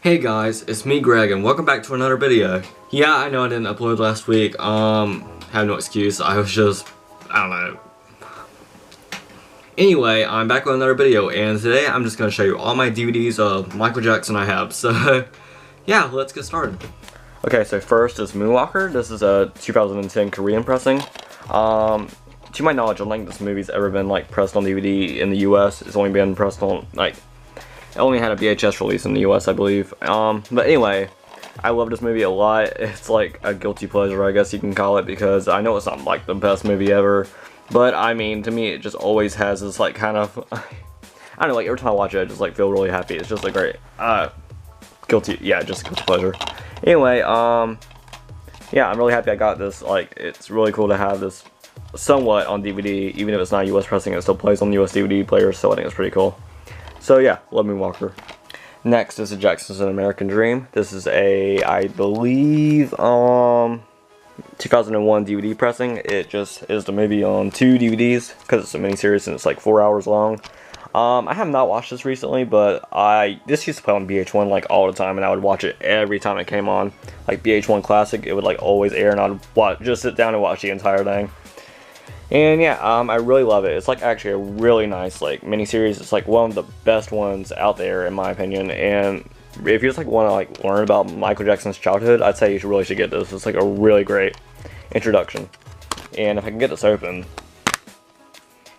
Hey guys, it's me Greg and welcome back to another video. Yeah, I know I didn't upload last week, have no excuse, I don't know. Anyway, I'm back with another video and today I'm just going to show you all my DVDs of Michael Jackson I have, so yeah, let's get started. Okay, so first is Moonwalker. This is a 2010 Korean pressing. To my knowledge, I don't think this movie's ever been pressed on DVD in the US. It's only been pressed on it only had a VHS release in the US, I believe. But anyway, I love this movie a lot. It's like a guilty pleasure, I guess you can call it, because I know it's not like the best movie ever. But I mean, to me, it just always has this kind of, I don't know, every time I watch it, I just feel really happy. It's just a great, just a guilty pleasure. Anyway, yeah, I'm really happy I got this. It's really cool to have this somewhat on DVD, even if it's not US pressing, it still plays on the US DVD players, so I think it's pretty cool. So yeah, love Moonwalker. Next is the Jackson's An American Dream. This is a, I believe, 2001 DVD pressing. It just is the movie on 2 DVDs, because it's a miniseries and it's 4 hours long. I have not watched this recently, but this used to play on VH1 all the time, and I would watch it every time it came on. VH1 Classic, it would always air, and I'd just sit down and watch the entire thing. And yeah, I really love it. It's actually a really nice miniseries. It's one of the best ones out there in my opinion. And if you just want to learn about Michael Jackson's childhood, I'd say you really should get this. It's a really great introduction. And if I can get this open,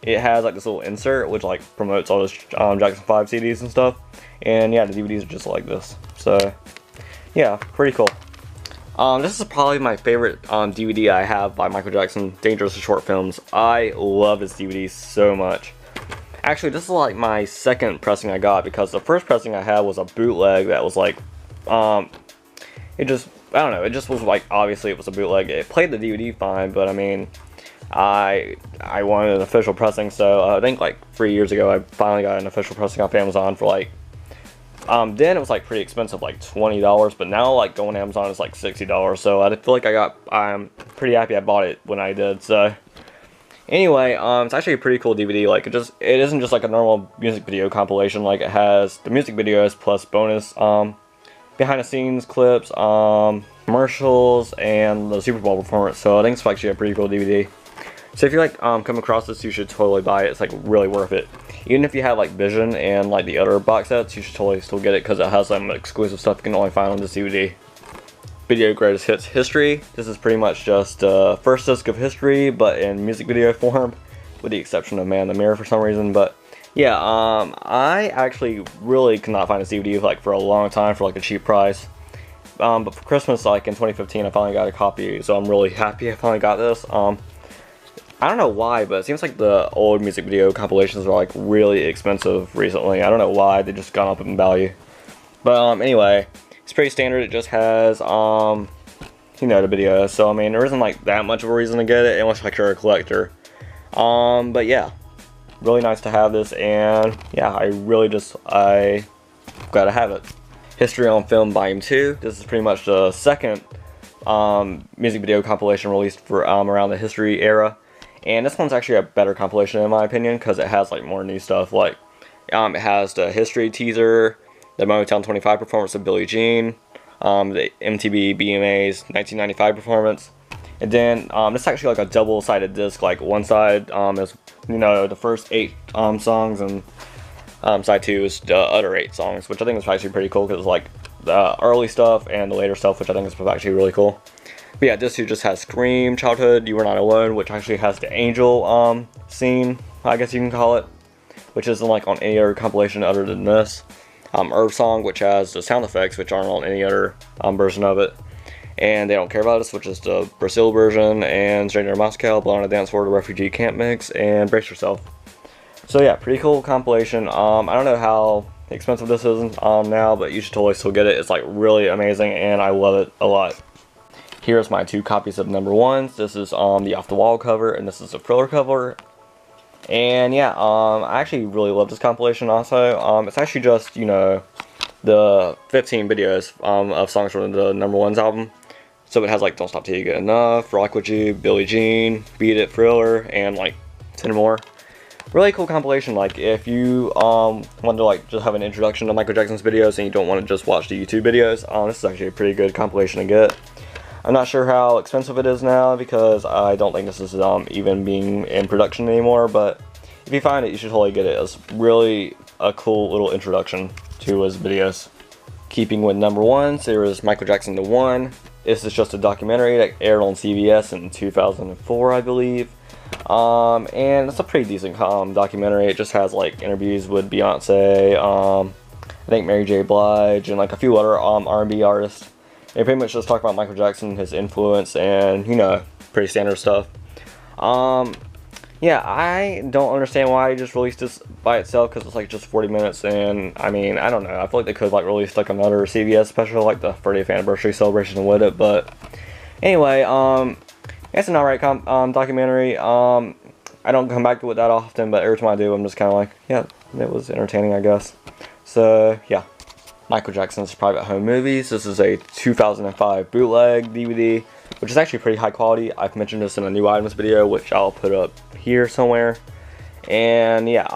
it has this little insert which promotes all those Jackson 5 CDs and stuff. And yeah, the DVDs are just like this. So yeah, pretty cool. This is probably my favorite DVD I have by Michael Jackson, Dangerous Short Films. I love this DVD so much. Actually, this is my second pressing I got, because the first pressing I had was a bootleg that was I don't know, it just was obviously it was a bootleg. It played the DVD fine, but I mean, I wanted an official pressing, so I think 3 years ago I finally got an official pressing off Amazon for then it was pretty expensive, $20, but now going to Amazon is $60, so I feel I'm pretty happy I bought it when I did. So anyway, it's actually a pretty cool DVD. It isn't just a normal music video compilation. It has the music videos plus bonus behind the scenes clips, commercials, and the Super Bowl performance. So I think it's actually a pretty cool DVD. So if you come across this, you should totally buy it. It's really worth it. Even if you have Vision and the other box sets, you should totally still get it, because it has some exclusive stuff you can only find on this DVD. Video Greatest Hits History. This is pretty much just first disc of history, but in music video form, with the exception of Man in the Mirror for some reason. But yeah, I actually really could not find this DVD for a long time for a cheap price. But for Christmas, in 2015, I finally got a copy, so I'm really happy I finally got this. I don't know why, but it seems the old music video compilations are really expensive recently. I don't know why, they just gone up in value. But anyway, it's pretty standard. It just has the video. So I mean, there isn't that much of a reason to get it unless you're a collector. But yeah, really nice to have this, and yeah, I gotta have it. History on Film Volume 2. This is pretty much the second music video compilation released for around the history era. And this one's actually a better compilation in my opinion, because it has more new stuff. It has the history teaser, the Motown 25 performance of Billie Jean, the MTV BMA's 1995 performance, and then this is actually a double-sided disc. One side is the first 8 songs, and side 2 is the other 8 songs, which I think is actually pretty cool, because it's the early stuff and the later stuff, which I think is actually really cool. But yeah, this here just has Scream, Childhood, You Were Not Alone, which actually has the Angel scene, I guess you can call it, which isn't on any other compilation other than this. Earth Song, which has the sound effects, which aren't on any other version of it. And They Don't Care About Us, which is the Brazil version, and Stranger in Moscow, Blood on a Dance Floor, the Refugee Camp Mix, and Brace Yourself. So yeah, pretty cool compilation. I don't know how expensive this is now, but you should totally still get it. It's really amazing, and I love it a lot. Here's my 2 copies of number 1s. This is the Off the Wall cover, and this is the Thriller cover. And yeah, I actually really love this compilation also. It's actually just, the 15 videos of songs from the number 1's album. So it has Don't Stop Till You Get Enough, Rock With You, Billie Jean, Beat It, Thriller, and 10 more. really cool compilation. Like if you want to like just have an introduction to Michael Jackson's videos and you don't want to just watch the YouTube videos, this is actually a pretty good compilation to get. I'm not sure how expensive it is now because I don't think this is even being in production anymore, but if you find it, you should totally get it. It's really a cool little introduction to his videos. Keeping with number 1, so there was Michael Jackson the One. This is just a documentary that aired on CBS in 2004, I believe. And it's a pretty decent documentary. It just has like interviews with Beyonce, I think Mary J. Blige, and like a few other R&B artists. They pretty much just talk about Michael Jackson, his influence, and you know, pretty standard stuff. Yeah, I don't understand why he just released this by itself because it's like just 40 minutes, and I mean, I don't know. I feel like they could like release like another CBS special, like the 30th anniversary celebration with it. But anyway, it's an alright documentary. I don't come back to it that often, but every time I do, I'm just kind of like, yeah, it was entertaining, I guess. So yeah. Michael Jackson's Private Home Movies. This is a 2005 bootleg DVD, which is actually pretty high quality. I've mentioned this in a new items video, which I'll put up here somewhere. And yeah,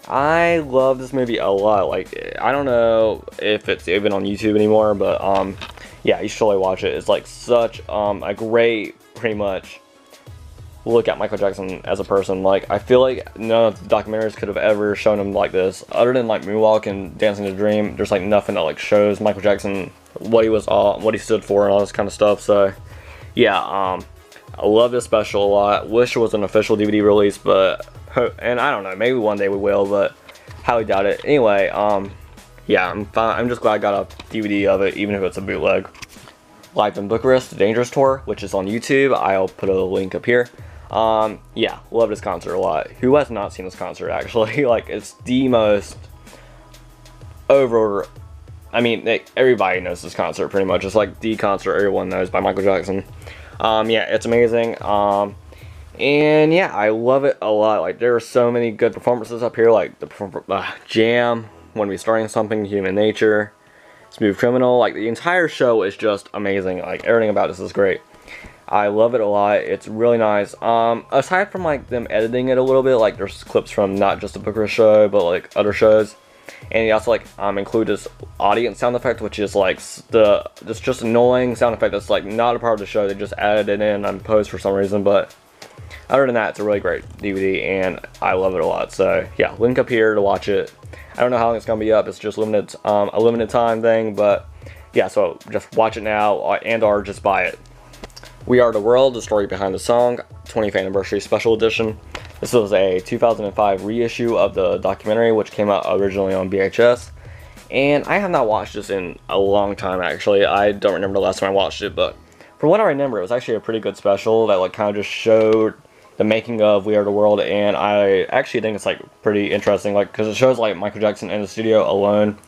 I love this movie a lot. Like, I don't know if it's even on YouTube anymore, but yeah, you should totally watch it. It's like such a great, pretty much, look at Michael Jackson as a person. Like, I feel like none of the documentaries could have ever shown him like this, other than like Moonwalker and Dancing the Dream. There's like nothing that like shows Michael Jackson what he was what he stood for and all this kind of stuff. So yeah, I love this special a lot. Wish it was an official DVD release, but and I don't know, maybe one day we will, but highly doubt it. Anyway, yeah, I'm just glad I got a DVD of it, even if it's a bootleg. Live in Bucharest, the Dangerous Tour, which is on YouTube. I'll put a link up here. Yeah, love this concert a lot. Who has not seen this concert, actually? Like, it's the most I mean, everybody knows this concert, pretty much. It's like the concert everyone knows by Michael Jackson. Yeah, it's amazing. And yeah, I love it a lot. Like, there are so many good performances up here, like the Jam, When We Starting Something, Human Nature, Smooth Criminal. Like, the entire show is just amazing. Like, everything about this is great. I love it a lot. It's really nice. Aside from like them editing it a little bit, like there's clips from not just the Bucharest show, but like other shows. And he also like include this audience sound effect, which is like this just annoying sound effect that's like not a part of the show. They just added it in on post for some reason. But other than that, it's a really great DVD, and I love it a lot. So yeah, link up here to watch it. I don't know how long it's gonna be up. It's just limited, a limited time thing. But yeah, so just watch it now and/or just buy it. We Are the World, the story behind the song, 20th anniversary special edition. This was a 2005 reissue of the documentary, which came out originally on VHS. And I have not watched this in a long time, actually. I don't remember the last time I watched it, but from what I remember, it was actually a pretty good special that like kind of just showed the making of We Are the World, and I actually think it's like pretty interesting, like because it shows like Michael Jackson in the studio alone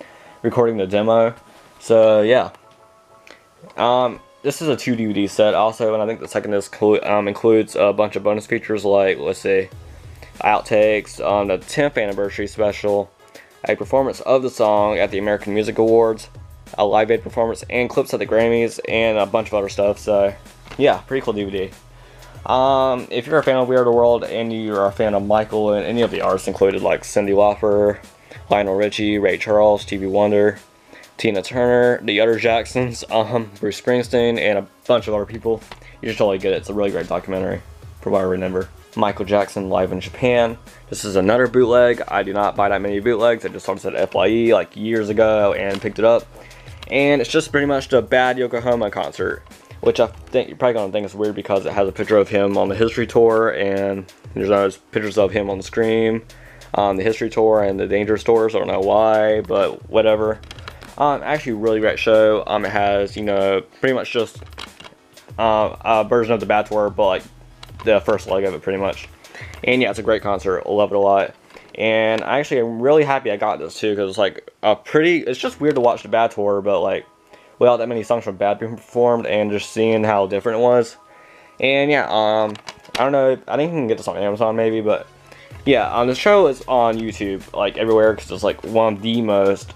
recording the demo. So yeah. This is a 2 DVD set also, and I think the second disc includes a bunch of bonus features like, let's see, outtakes, the 10th anniversary special, a performance of the song at the American Music Awards, a Live Aid performance, and clips at the Grammys, and a bunch of other stuff. So yeah, pretty cool DVD. If you're a fan of We Are the World and you're a fan of Michael and any of the artists included like Cyndi Lauper, Lionel Richie, Ray Charles, Stevie Wonder, Tina Turner, the other Jacksons, Bruce Springsteen, and a bunch of other people, you should totally get it. It's a really great documentary, from what I remember. Michael Jackson live in Japan. This is another bootleg. I do not buy that many bootlegs. I just saw this at FYE like years ago and picked it up. And it's just pretty much the Bad Yokohama concert, which I think you're probably going to think is weird because it has a picture of him on the History Tour, and there's those pictures of him on the Scream, the History Tour, and the Dangerous Tours. I don't know why, but whatever. Actually, really great show. It has, you know, pretty much just a version of the Bad Tour, but like the first leg of it, pretty much. And yeah, it's a great concert. I love it a lot. And actually, I'm really happy I got this too, because it's like it's just weird to watch the Bad Tour, but like without that many songs from Bad being performed, and just seeing how different it was. And yeah, I don't know. I think you can get this on Amazon maybe, but yeah, the show is on YouTube like everywhere because it's like one of the most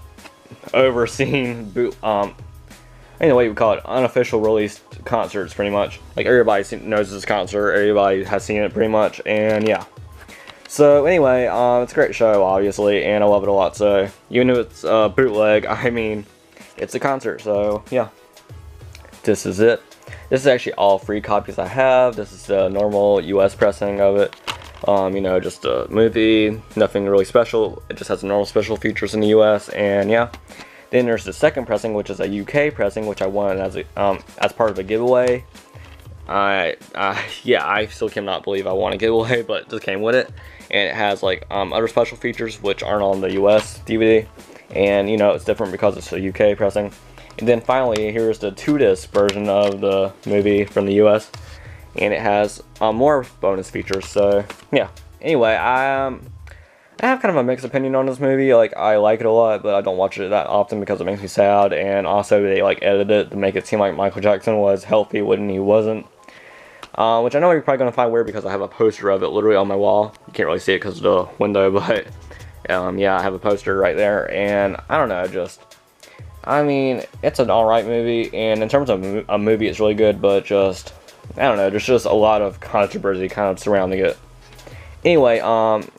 overseen anyway, we call it unofficial released concerts, pretty much. Like everybody knows this concert, everybody has seen it pretty much, and yeah. So anyway, it's a great show, obviously, and I love it a lot. So even if it's bootleg, I mean, it's a concert. So yeah, this is it. This is actually all free copies I have. This is the normal US pressing of it. You know, just a movie, nothing really special. It just has the normal special features in the US, and yeah. Then there's the second pressing, which is a UK pressing, which I won as part of a giveaway. Yeah, I still cannot believe I won a giveaway, but it just came with it. And it has like other special features which aren't on the US DVD. And you know, it's different because it's a UK pressing. And then finally, here's the 2-disc version of the movie from the US. And it has more bonus features, so yeah. Anyway, I have kind of a mixed opinion on this movie. Like, I like it a lot, but I don't watch it that often because it makes me sad. And also, they like edited it to make it seem like Michael Jackson was healthy when he wasn't. Which I know you're probably going to find weird because I have a poster of it literally on my wall. You can't really see it because of the window, but yeah, I have a poster right there. And I don't know, I mean, it's an alright movie. And in terms of a movie, it's really good, but I don't know, there's just a lot of controversy kind of surrounding it. Anyway, I'm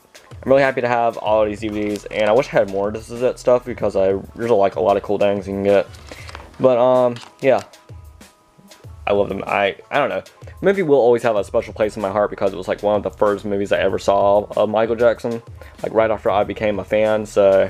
really happy to have all of these DVDs, and I wish I had more This Is It stuff because there's like a lot of cool things you can get. But yeah, I love them. I don't know. The movie will always have a special place in my heart because it was like one of the first movies I ever saw of Michael Jackson, like right after I became a fan. So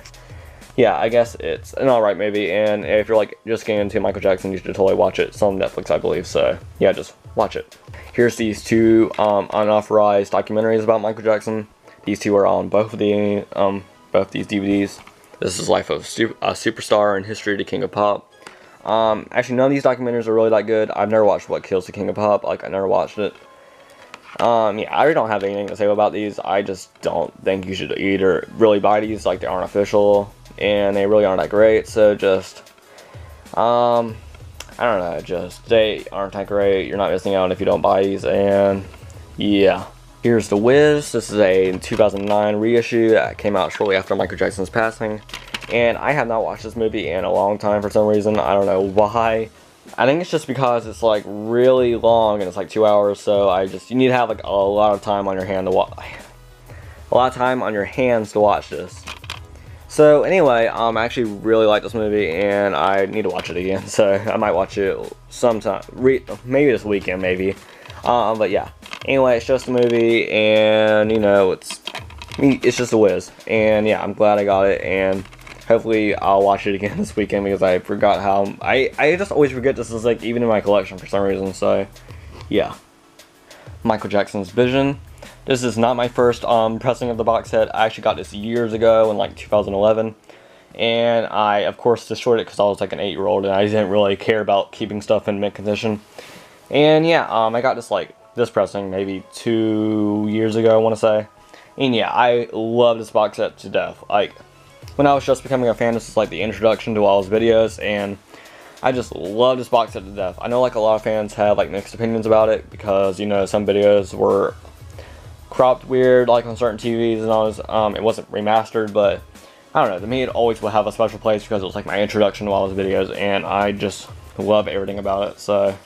yeah, I guess it's an alright movie, and if you're like just getting into Michael Jackson, you should totally watch it. It's on Netflix, I believe. So yeah, just watch it. Here's these two unauthorized documentaries about Michael Jackson. These two are on both these DVDs. This is Life of a Superstar and History of the King of Pop. Actually, none of these documentaries are really that good. I've never watched What Kills the King of Pop. Like, I never watched it. Yeah, I really don't have anything to say about these. I just don't think you should either really buy these. Like, they aren't official, and they really aren't that great. So I don't know, they aren't that great. You're not missing out if you don't buy these, and yeah. Here's The Wiz. This is a 2009 reissue that came out shortly after Michael Jackson's passing. And I have not watched this movie in a long time for some reason. I don't know why. I think it's just because it's like really long and it's like 2 hours. So you need to have like a lot of time on your hand to watch. A lot of time on your hands to watch this. So anyway, I actually really like this movie and I need to watch it again. So I might watch it sometime, maybe this weekend, maybe. But yeah. Anyway, it's just a movie, and you know, it's just a whiz. And yeah, I'm glad I got it, and hopefully I'll watch it again this weekend because I forgot how I just always forget this is like even in my collection for some reason. So yeah, Michael Jackson's Vision. This is not my first pressing of the box set. I actually got this years ago in like 2011, and I of course destroyed it because I was like an 8-year-old and I didn't really care about keeping stuff in mint condition. And yeah, I got this pressing maybe 2 years ago, I want to say. And yeah, I love this box set to death. Like, when I was just becoming a fan, this is like the introduction to all his videos, and I just love this box set to death. I know like a lot of fans have like mixed opinions about it because, you know, some videos were cropped weird like on certain TVs and all this. It wasn't remastered, but I don't know, to me it always will have a special place because it was like my introduction to all his videos, and I just love everything about it. So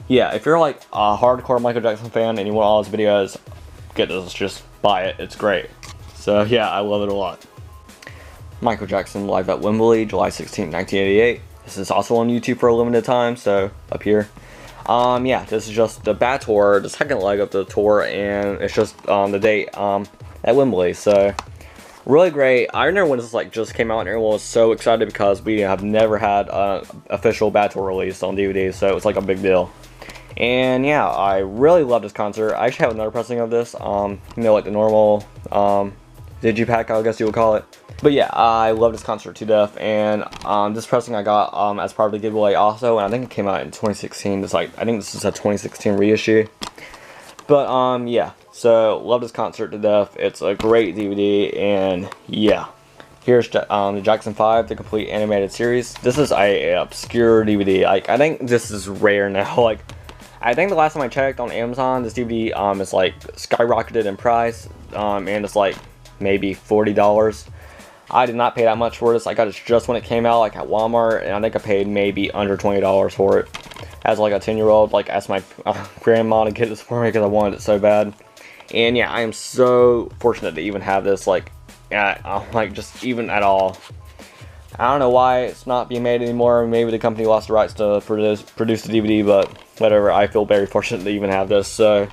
yeah, if you're like a hardcore Michael Jackson fan and you want all his videos, get this, just buy it, it's great. So yeah, I love it a lot. Michael Jackson live at Wembley, July 16, 1988. This is also on YouTube for a limited time, so up here. Yeah, this is just the Bat Tour, the second leg of the tour, and it's just on the date at Wembley, so really great. I remember when this like just came out and everyone was so excited because we have never had an official Bat Tour release on DVD, so it was like a big deal. And yeah, I really love this concert. I actually have another pressing of this, you know, like the normal digipack, I guess you would call it. But yeah, I love this concert to death, and this pressing I got as part of the giveaway also, and I think it came out in 2016. It's like, I think this is a 2016 reissue. But yeah, so love this concert to death. It's a great DVD, and yeah. Here's the Jackson 5, the complete animated series. This is a obscure DVD. Like, I think this is rare now. Like, I think the last time I checked on Amazon, this DVD is like skyrocketed in price, and it's like maybe $40. I did not pay that much for this. I got it just when it came out, like at Walmart, and I think I paid maybe under $20 for it. As like a 10-year-old, like asked my grandma to get this for me because I wanted it so bad. And yeah, I am so fortunate to even have this, like just even at all. I don't know why it's not being made anymore. Maybe the company lost the rights to produce the DVD, but whatever. I feel very fortunate to even have this. So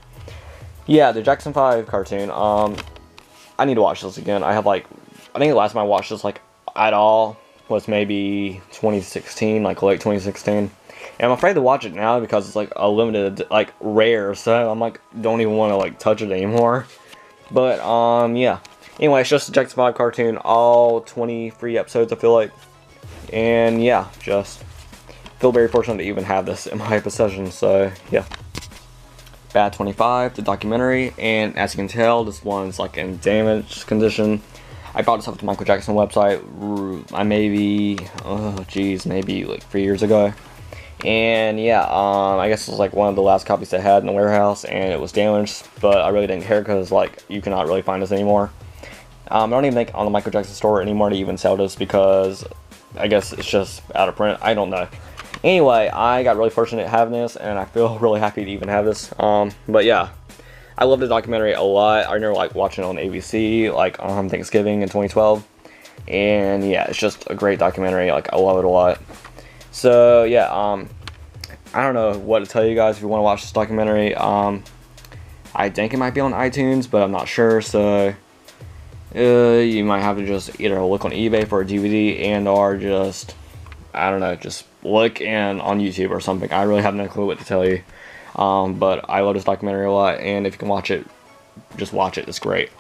yeah, the Jackson 5 cartoon. I need to watch this again. I think the last time I watched this like at all was maybe 2016, like late 2016. And I'm afraid to watch it now because it's like a limited, like rare. So I'm like, don't even want to like touch it anymore. But yeah. Anyway, it's just a Jackson 5 cartoon, all 23 episodes, I feel like. And yeah, just feel very fortunate to even have this in my possession, so yeah. Bad 25, the documentary, and as you can tell, this one's like in damaged condition. I brought this up to Michael Jackson website, maybe like 3 years ago. And yeah, I guess it was like one of the last copies they had in the warehouse, and it was damaged, but I really didn't care because like you cannot really find this anymore. I don't even think on the Michael Jackson store anymore to even sell this because I guess it's just out of print. I don't know. Anyway, I got really fortunate having this, and I feel really happy to even have this. But yeah, I love the documentary a lot. I remember like watching it on ABC like on Thanksgiving in 2012, and yeah, it's just a great documentary. Like I love it a lot. So yeah, I don't know what to tell you guys if you want to watch this documentary. I think it might be on iTunes, but I'm not sure. So. You might have to just either look on eBay for a DVD and or just, I don't know, just look on YouTube or something. I really have no clue what to tell you. But I love this documentary a lot, and if you can watch it, just watch it. It's great.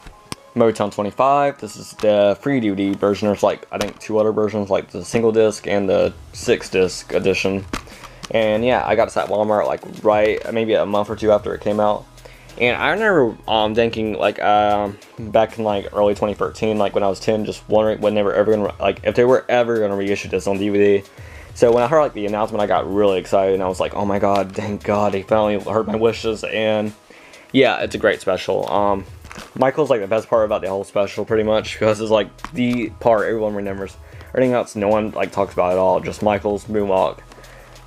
Motown 25, this is the free DVD version. There's like, I think 2 other versions, like the single disc and the 6-disc edition. And yeah, I got this at Walmart like maybe a month or 2 after it came out. And I remember thinking like back in like early 2013, like when I was 10, just wondering when they were ever gonna if they were ever gonna reissue this on DVD. So when I heard like the announcement, I got really excited, and I was like, oh my god, thank god, they finally heard my wishes. And yeah, it's a great special. Michael's like the best part about the whole special, pretty much, because it's like the part everyone remembers. Everything else no one like talks about at all, just Michael's moonwalk.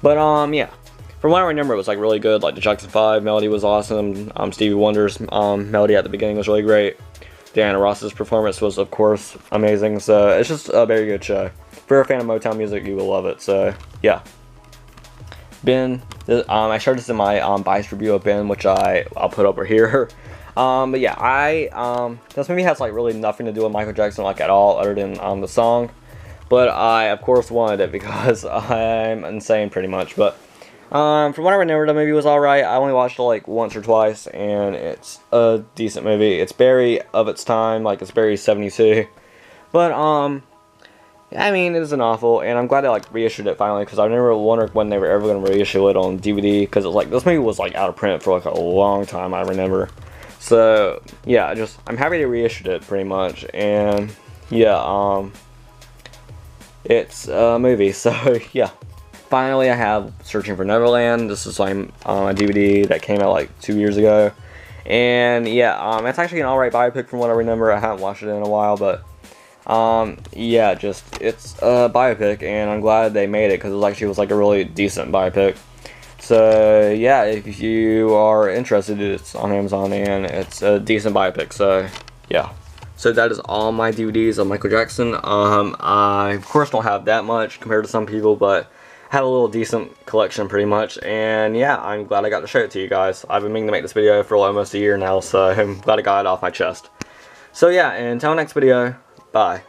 But yeah. From what I remember, it was like really good. Like the Jackson 5 melody was awesome. Stevie Wonder's melody at the beginning was really great. Diana Ross's performance was, of course, amazing. So it's just a very good show. If you're a fan of Motown music, you will love it. So yeah. Ben, I shared this in my bias review of Ben, which I'll put over here. But yeah, this movie has like really nothing to do with Michael Jackson like at all, other than the song. But I, of course, wanted it because I'm insane, pretty much. But from what I remember, the movie was alright. I only watched it like once or twice, and it's a decent movie. It's very of its time, like it's very 72. But, I mean, it isn't awful, and I'm glad they like reissued it finally, because I never wondered when they were ever going to reissue it on DVD, because it was like, this movie was like out of print for like a long time, I remember. So, yeah, I'm happy they reissued it, pretty much, and, yeah, it's a movie, so, yeah. Finally, I have Searching for Neverland. This is like a DVD that came out like 2 years ago. And yeah, it's actually an alright biopic from what I remember. I haven't watched it in a while, but yeah, it's a biopic, and I'm glad they made it because it actually was like a really decent biopic. So yeah, if you are interested, it's on Amazon, and it's a decent biopic, so yeah. So that is all my DVDs of Michael Jackson. I of course don't have that much compared to some people, but had a little decent collection pretty much, and yeah, I'm glad I got to show it to you guys. I've been meaning to make this video for almost a year now, so I'm glad I got it off my chest. So yeah, until next video, bye.